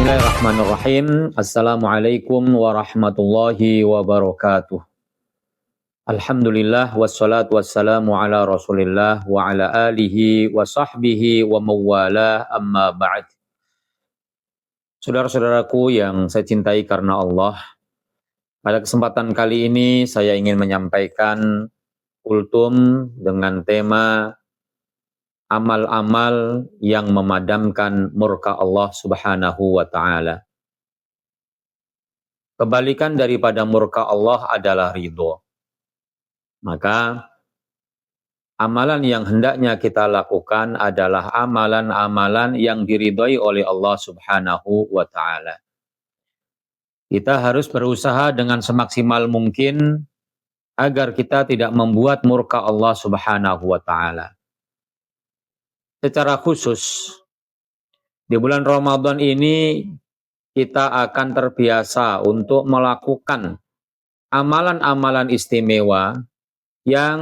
Bismillahirrahmanirrahim. Assalamualaikum warahmatullahi wabarakatuh. Alhamdulillah wassalatu wassalamu ala Rasulillah wa ala alihi wa sahbihi wa mawalah amma ba'd. Saudara-saudaraku yang saya cintai karena Allah, pada kesempatan kali ini saya ingin menyampaikan kultum dengan tema amal-amal yang memadamkan murka Allah Subhanahu wa ta'ala. Kebalikan daripada murka Allah adalah ridho. Maka amalan yang hendaknya kita lakukan adalah amalan-amalan yang diridhoi oleh Allah Subhanahu wa ta'ala. Kita harus berusaha dengan semaksimal mungkin agar kita tidak membuat murka Allah Subhanahu wa ta'ala. Secara khusus, di bulan Ramadan ini kita akan terbiasa untuk melakukan amalan-amalan istimewa yang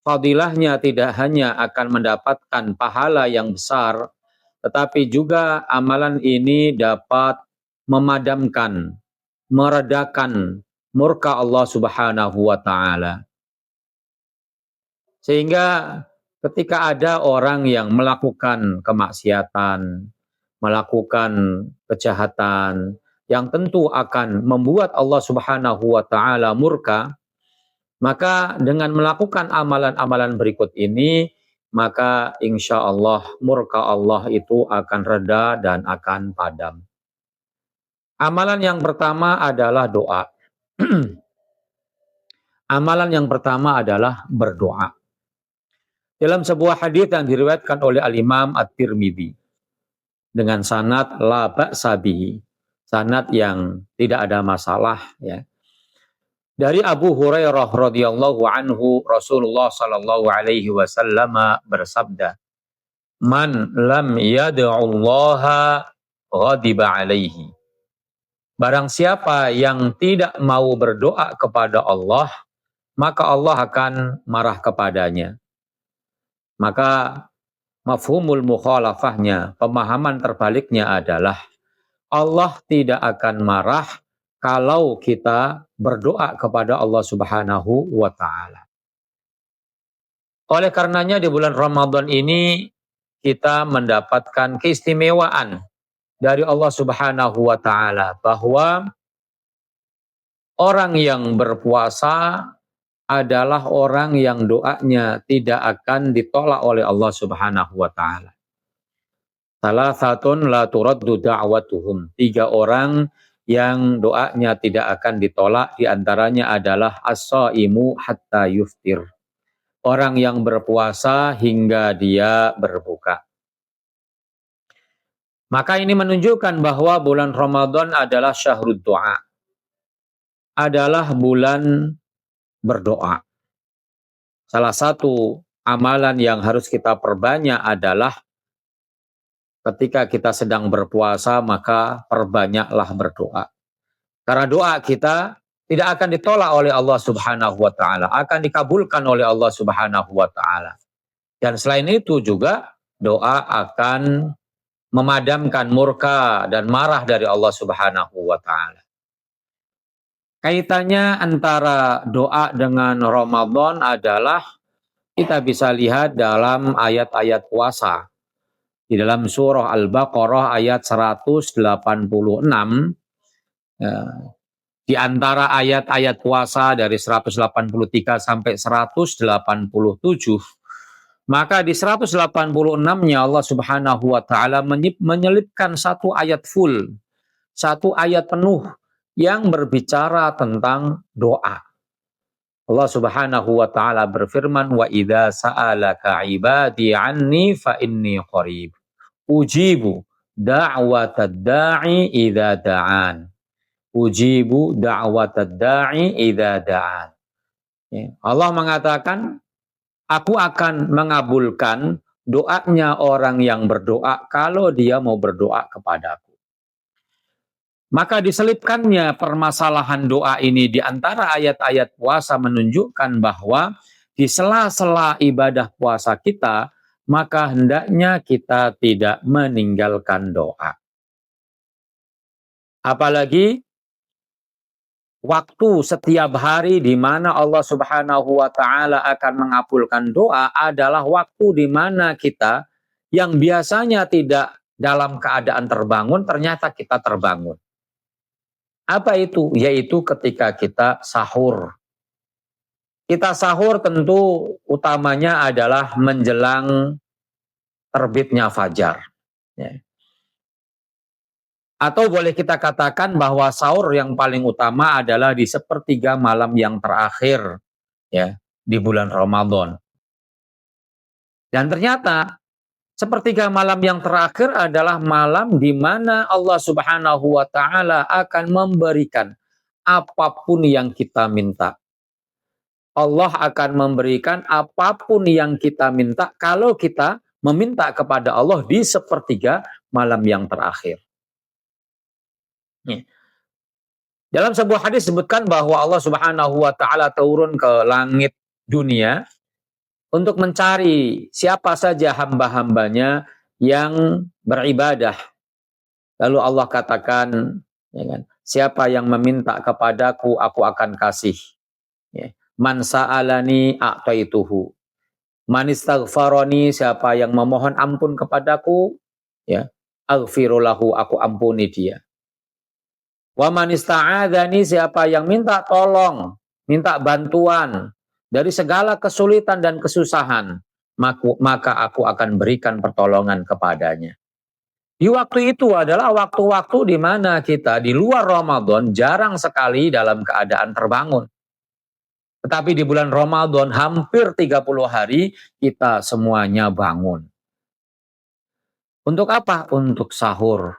fadilahnya tidak hanya akan mendapatkan pahala yang besar, tetapi juga amalan ini dapat memadamkan, meredakan murka Allah Subhanahu wa ta'ala. Sehingga ketika ada orang yang melakukan kemaksiatan, melakukan kejahatan, yang tentu akan membuat Allah Subhanahu wa ta'ala murka, maka dengan melakukan amalan-amalan berikut ini, maka insya Allah murka Allah itu akan reda dan akan padam. Amalan yang pertama adalah doa. Amalan yang pertama adalah berdoa. Dalam sebuah hadis yang diriwayatkan oleh Al-Imam At-Tirmidzi dengan sanad la ba'sa bihi, sanad yang tidak ada masalah, ya. Dari Abu Hurairah radhiyallahu anhu, Rasulullah sallallahu alaihi wasallam bersabda, "Man lam yad'ullaha ghadiba alaihi." Barang siapa yang tidak mau berdoa kepada Allah, maka Allah akan marah kepadanya. Maka mafhumul mukhalafahnya, pemahaman terbaliknya adalah Allah tidak akan marah kalau kita berdoa kepada Allah Subhanahu wa ta'ala. Oleh karenanya di bulan Ramadan ini kita mendapatkan keistimewaan dari Allah Subhanahu wa ta'ala bahwa orang yang berpuasa adalah orang yang doanya tidak akan ditolak oleh Allah Subhanahu wa ta'ala. Salasatun la turaddu da'watuhum. 3 orang yang doanya tidak akan ditolak, diantaranya adalah as-shaimu hatta yuftir. Orang yang berpuasa hingga dia berbuka. Maka ini menunjukkan bahwa bulan Ramadan adalah syahrud doa. Adalah bulan berdoa. Salah satu amalan yang harus kita perbanyak adalah ketika kita sedang berpuasa, maka perbanyaklah berdoa. Karena doa kita tidak akan ditolak oleh Allah Subhanahu wa ta'ala, akan dikabulkan oleh Allah Subhanahu wa ta'ala. Dan selain itu juga doa akan memadamkan murka dan marah dari Allah Subhanahu wa ta'ala. Kaitannya antara doa dengan Ramadan adalah kita bisa lihat dalam ayat-ayat puasa. Di dalam surah Al-Baqarah ayat 186, di antara ayat-ayat puasa dari 183 sampai 187, maka di 186-nya Allah Subhanahu wa ta'ala menyelipkan satu ayat full, satu ayat penuh yang berbicara tentang doa. Allah Subhanahu wa ta'ala berfirman, "Wa idza sa'alaka 'ibadi 'anni fa inni qarib. Ujibu da'watad da'i idza da'an." Ujibu da'watad da'i idza da'an. Allah mengatakan, aku akan mengabulkan doanya orang yang berdoa kalau dia mau berdoa kepadaku. Maka diselipkannya permasalahan doa ini di antara ayat-ayat puasa menunjukkan bahwa di sela-sela ibadah puasa kita, maka hendaknya kita tidak meninggalkan doa. Apalagi waktu setiap hari di mana Allah Subhanahu wa taala akan mengabulkan doa adalah waktu di mana kita yang biasanya tidak dalam keadaan terbangun ternyata kita terbangun. Apa itu? Yaitu ketika kita sahur. Kita sahur tentu utamanya adalah menjelang terbitnya fajar. Ya. Atau boleh kita katakan bahwa sahur yang paling utama adalah di sepertiga malam yang terakhir ya di bulan Ramadan. Dan ternyata sepertiga malam yang terakhir adalah malam di mana Allah Subhanahu wa taala akan memberikan apapun yang kita minta. Allah akan memberikan apapun yang kita minta kalau kita meminta kepada Allah di sepertiga malam yang terakhir. Dalam sebuah hadis disebutkan bahwa Allah Subhanahu wa taala turun ke langit dunia untuk mencari siapa saja hamba-hambanya yang beribadah. Lalu Allah katakan, ya kan, siapa yang meminta kepadaku, aku akan kasih. Ya. Man sa'alani a'taituhu. Man istaghfarani, siapa yang memohon ampun kepadaku, ya, aghfirulahu, aku ampuni dia. Wa man ista'adzani, siapa yang minta tolong, minta bantuan dari segala kesulitan dan kesusahan, maka aku akan berikan pertolongan kepadanya. Di waktu itu adalah waktu-waktu di mana kita di luar Ramadan jarang sekali dalam keadaan terbangun. Tetapi di bulan Ramadan hampir 30 hari kita semuanya bangun. Untuk apa? Untuk sahur.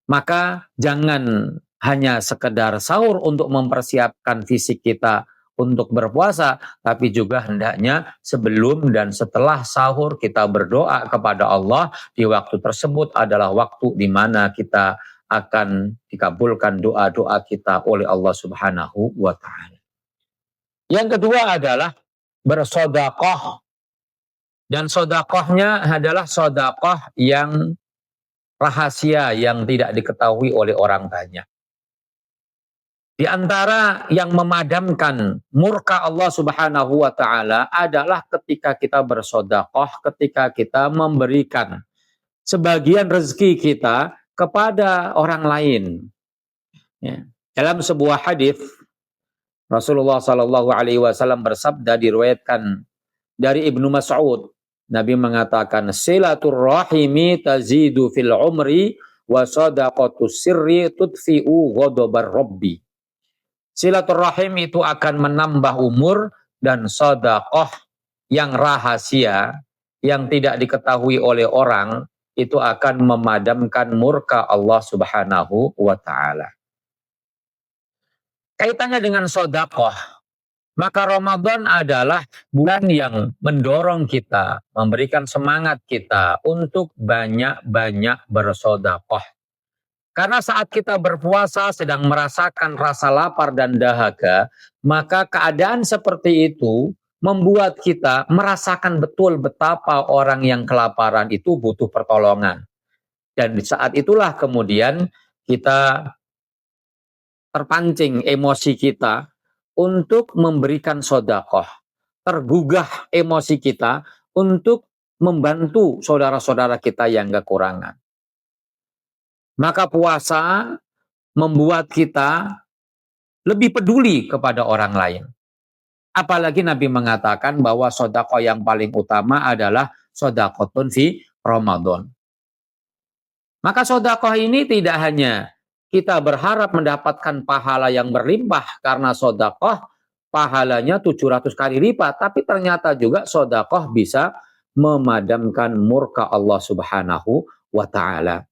Maka jangan hanya sekedar sahur untuk mempersiapkan fisik kita untuk berpuasa, tapi juga hendaknya sebelum dan setelah sahur kita berdoa kepada Allah. Di waktu tersebut adalah waktu di mana kita akan dikabulkan doa-doa kita oleh Allah Subhanahu wa taala. Yang kedua adalah bersedekah. Dan sedekahnya adalah sedekah yang rahasia yang tidak diketahui oleh orang banyak. Di antara yang memadamkan murka Allah Subhanahu wa taala adalah ketika kita bersedekah, ketika kita memberikan sebagian rezeki kita kepada orang lain. Ya. Dalam sebuah hadis Rasulullah Shallallahu alaihi wasallam bersabda, diriwayatkan dari Ibnu Mas'ud, Nabi mengatakan, silaturrahimi tazidu fil umri wa sadaqatus sirri tudfi'u ghadabar rabbi. Silaturrahim itu akan menambah umur, dan sedekah yang rahasia yang tidak diketahui oleh orang itu akan memadamkan murka Allah Subhanahu wa taala. Kaitannya dengan sedekah, maka Ramadan adalah bulan yang mendorong kita, memberikan semangat kita untuk banyak-banyak bersedekah. Karena saat kita berpuasa sedang merasakan rasa lapar dan dahaga, maka keadaan seperti itu membuat kita merasakan betul betapa orang yang kelaparan itu butuh pertolongan. Dan di saat itulah kemudian kita terpancing emosi kita untuk memberikan sedekah, tergugah emosi kita untuk membantu saudara-saudara kita yang kekurangan. Maka puasa membuat kita lebih peduli kepada orang lain. Apalagi Nabi mengatakan bahwa sedekah yang paling utama adalah sedekahun fi Ramadan. Maka sedekah ini tidak hanya kita berharap mendapatkan pahala yang berlimpah karena sedekah pahalanya 700 kali lipat, tapi ternyata juga sedekah bisa memadamkan murka Allah Subhanahu wa taala.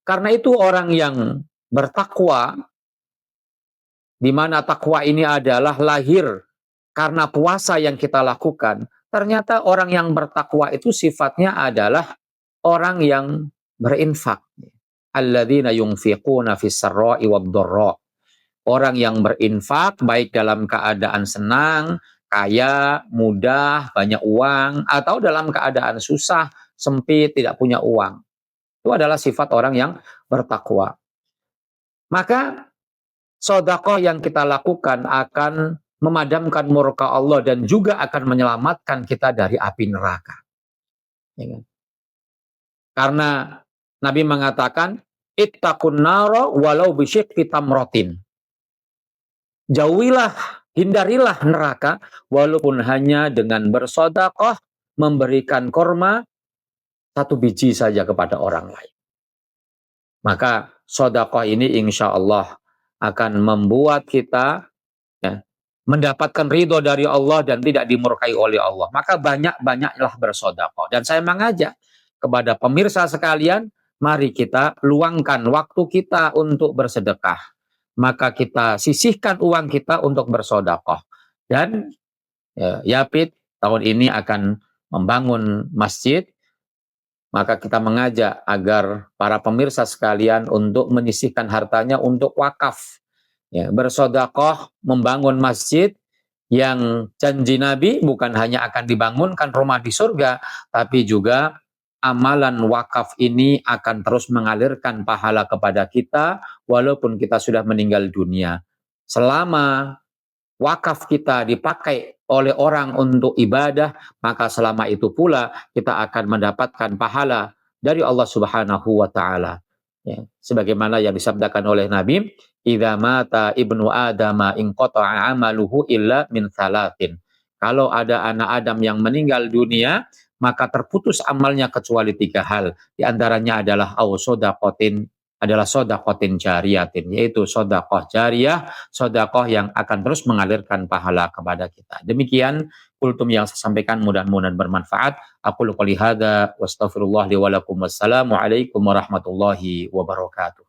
Karena itu orang yang bertakwa, di mana takwa ini adalah lahir karena puasa yang kita lakukan, ternyata orang yang bertakwa itu sifatnya adalah orang yang berinfak. Alladzina yunfiquna fis sarra'i wad dharra. Orang yang berinfak baik dalam keadaan senang, kaya, mudah, banyak uang, atau dalam keadaan susah, sempit, tidak punya uang. Itu adalah sifat orang yang bertakwa. maka sedekah yang kita lakukan akan memadamkan murka Allah dan juga akan menyelamatkan kita dari api neraka. Ya kan? Karena Nabi mengatakan, ittaqun nara walau bisyikki tamratin. Jauhilah, hindarilah neraka walaupun hanya dengan bersedekah, memberikan korma satu biji saja kepada orang lain. Maka sedekah ini insya Allah akan membuat kita mendapatkan ridho dari Allah dan tidak dimurkai oleh Allah. Maka banyak-banyaklah bersedekah. Dan saya mengajak kepada pemirsa sekalian, mari kita luangkan waktu kita untuk bersedekah. Maka kita sisihkan uang kita untuk bersedekah. Dan Yapit tahun ini akan membangun masjid. Maka kita mengajak agar para pemirsa sekalian untuk menyisihkan hartanya untuk wakaf. Ya, bersedekah membangun masjid yang janji Nabi bukan hanya akan dibangunkan rumah di surga, tapi juga amalan wakaf ini akan terus mengalirkan pahala kepada kita walaupun kita sudah meninggal dunia. Selama wakaf kita dipakai oleh orang untuk ibadah, maka selama itu pula kita akan mendapatkan pahala dari Allah Subhanahu wa taala. Ya, sebagaimana yang disabdakan oleh Nabi, idza mata ibnu adama inqata'a amaluhu illa min salatin. Kalau ada anak Adam yang meninggal dunia, maka terputus amalnya kecuali 3 hal. Di antaranya adalah sedaqatin jariyatin, yaitu sedekah jariyah, sedekah yang akan terus mengalirkan pahala kepada kita. Demikian kultum yang saya sampaikan, mudah-mudahan bermanfaat. Aku qouli hadza wa astaghfirullah li wa lakum. Wassalamu alaikum warahmatullahi wabarakatuh.